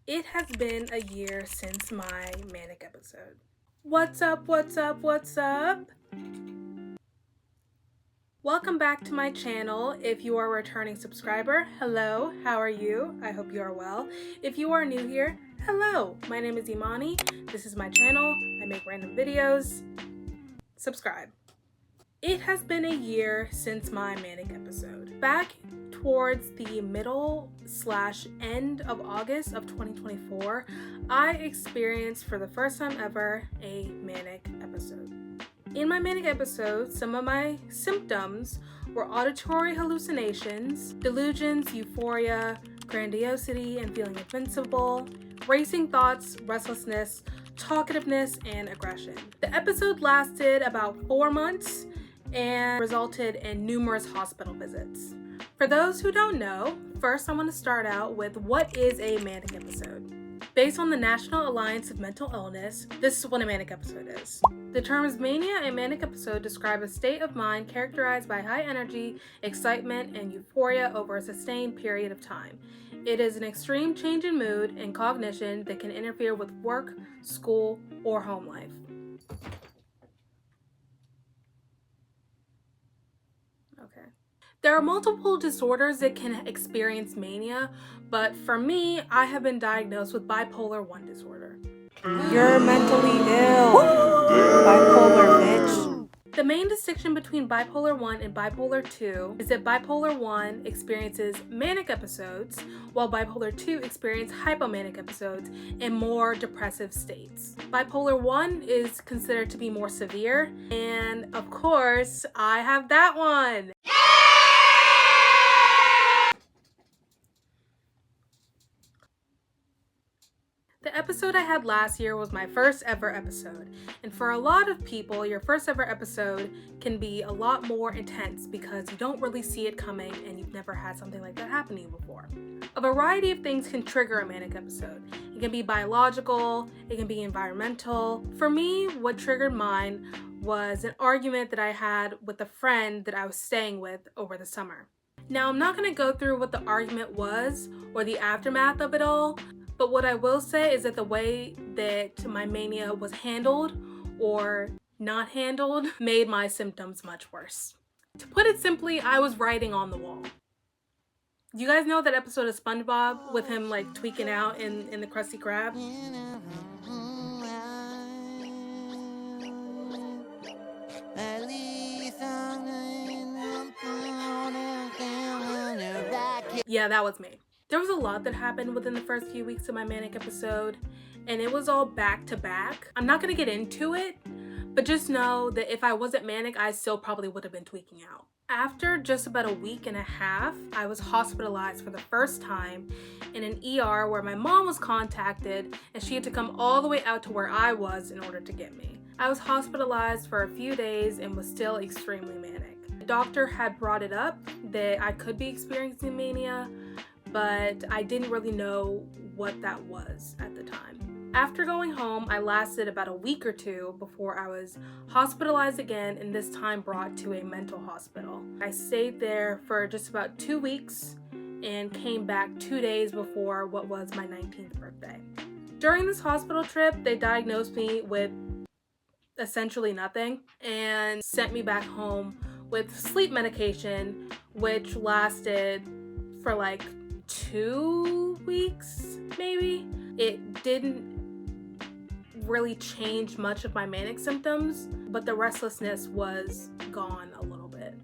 It has been a year since my manic episode. What's up, what's up, what's up? Welcome back to my channel. If you are a returning subscriber, hello, how are you? I hope you are well. If you are new here, hello, my name is Imani. This is my channel. I make random videos. Subscribe. It has been a year since my manic episode. Back towards the middle/end of August of 2024, I experienced for the first time ever a manic episode. In my manic episode, some of my symptoms were auditory hallucinations, delusions, euphoria, grandiosity, and feeling invincible, racing thoughts, restlessness, talkativeness, and aggression. The episode lasted about 4 months and resulted in numerous hospital visits. For those who don't know, first I want to start out with what is a manic episode. Based on the National Alliance of Mental Illness, this is what a manic episode is. The terms mania and manic episode describe a state of mind characterized by high energy, excitement, and euphoria over a sustained period of time. It is an extreme change in mood and cognition that can interfere with work, school, or home life. Okay. There are multiple disorders that can experience mania, but for me, I have been diagnosed with bipolar 1 disorder. You're mentally ill. Bipolar, bitch. The main distinction between bipolar 1 and bipolar 2 is that bipolar 1 experiences manic episodes, while bipolar 2 experiences hypomanic episodes and more depressive states. Bipolar 1 is considered to be more severe, and of course, I have that one. The episode I had last year was my first ever episode, and for a lot of people, your first ever episode can be a lot more intense because you don't really see it coming and you've never had something like that happen to you before. A variety of things can trigger a manic episode. It can be biological, it can be environmental. For me, what triggered mine was an argument that I had with a friend that I was staying with over the summer. Now, I'm not going to go through what the argument was or the aftermath of it all, but what I will say is that the way that my mania was handled or not handled made my symptoms much worse. To put it simply, I was writing on the wall. You guys know that episode of SpongeBob with him like tweaking out in the Krusty Krab? Yeah, that was me. There was a lot that happened within the first few weeks of my manic episode, and it was all back to back. I'm not gonna get into it, but just know that if I wasn't manic, I still probably would have been tweaking out. After just about a week and a half, I was hospitalized for the first time in an ER where my mom was contacted and she had to come all the way out to where I was in order to get me. I was hospitalized for a few days and was still extremely manic. The doctor had brought it up that I could be experiencing mania, but I didn't really know what that was at the time. After going home, I lasted about a week or two before I was hospitalized again, and this time brought to a mental hospital. I stayed there for just about 2 weeks and came back 2 days before what was my 19th birthday. During this hospital trip, they diagnosed me with essentially nothing and sent me back home with sleep medication, which lasted for like 2 weeks, maybe. It didn't really change much of my manic symptoms, but the restlessness was gone a little bit.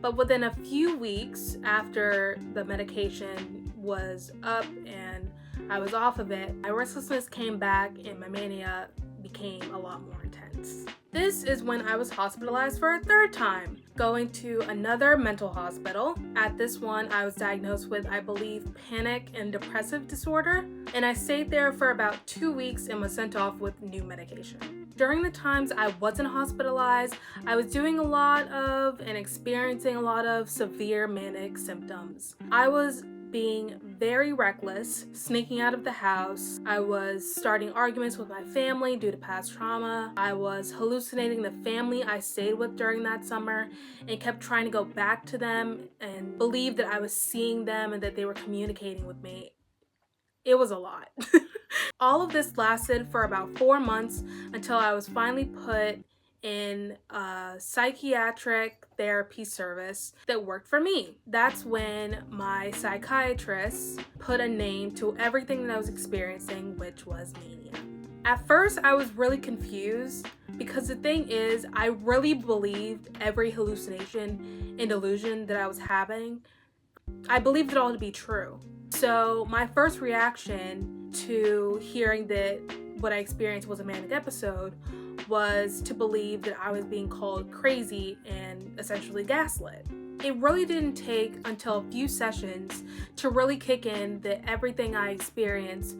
But within a few weeks after the medication was up and I was off of it, my restlessness came back and my mania became a lot more intense. This is when I was hospitalized for a third time, going to another mental hospital. At this one, I was diagnosed with, I believe, panic and depressive disorder, and I stayed there for about 2 weeks and was sent off with new medication. During the times I wasn't hospitalized, I was doing a lot of and experiencing a lot of severe manic symptoms. I was being very reckless, sneaking out of the house. I was starting arguments with my family due to past trauma. I was hallucinating the family I stayed with during that summer and kept trying to go back to them and believe that I was seeing them and that they were communicating with me. It was a lot. All of this lasted for about 4 months until I was finally put in a psychiatric therapy service that worked for me. That's when my psychiatrist put a name to everything that I was experiencing, which was mania. At first, I was really confused because the thing is, I really believed every hallucination and delusion that I was having. I believed it all to be true. So my first reaction to hearing that what I experienced was a manic episode was to believe that I was being called crazy and essentially gaslit. It really didn't take until a few sessions to really kick in that everything I experienced,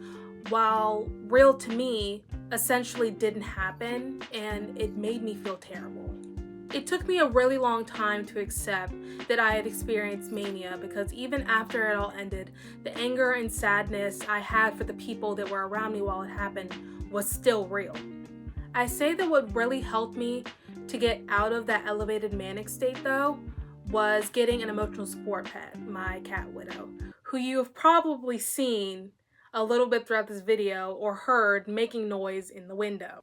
while real to me, essentially didn't happen, and it made me feel terrible. It took me a really long time to accept that I had experienced mania, because even after it all ended, the anger and sadness I had for the people that were around me while it happened was still real. I say that what really helped me to get out of that elevated manic state, though, was getting an emotional support pet, my cat Widow, who you have probably seen a little bit throughout this video or heard making noise in the window.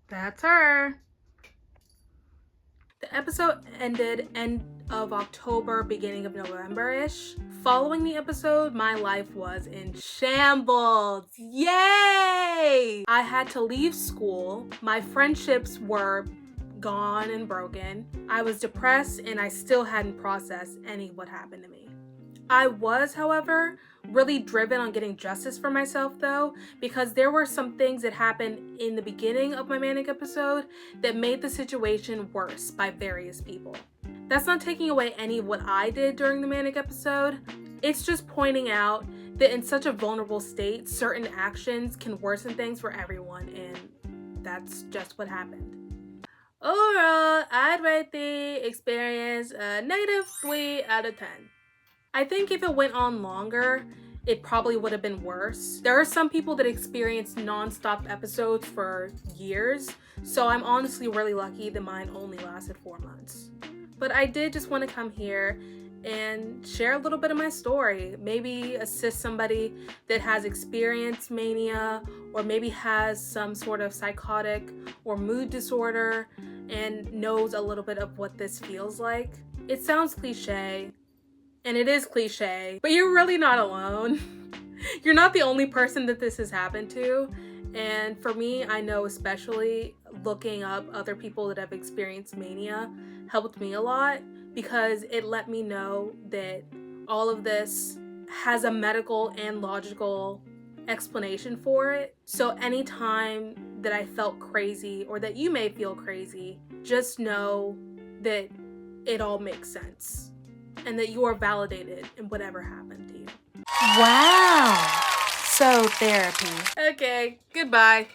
That's her. The episode ended end of October, beginning of November-ish. Following the episode, my life was in shambles. Yay! I had to leave school. My friendships were gone and broken. I was depressed and I still hadn't processed any of what happened to me. I was, however, really driven on getting justice for myself though, because there were some things that happened in the beginning of my manic episode that made the situation worse by various people. That's not taking away any of what I did during the manic episode. It's just pointing out that in such a vulnerable state, certain actions can worsen things for everyone, and that's just what happened. Overall, I'd rate the experience a -3 out of 10. I think if it went on longer, it probably would have been worse. There are some people that experience non-stop episodes for years, so I'm honestly really lucky that mine only lasted 4 months. But I did just want to come here and share a little bit of my story, maybe assist somebody that has experienced mania or maybe has some sort of psychotic or mood disorder and knows a little bit of what this feels like. It sounds cliche, and it is cliche, but you're really not alone. You're not the only person that this has happened to. And for me, I know especially looking up other people that have experienced mania helped me a lot, because it let me know that all of this has a medical and logical explanation for it. So anytime that I felt crazy or that you may feel crazy, just know that it all makes sense and that you are validated in whatever happened to you. Wow. So therapy. Okay, goodbye.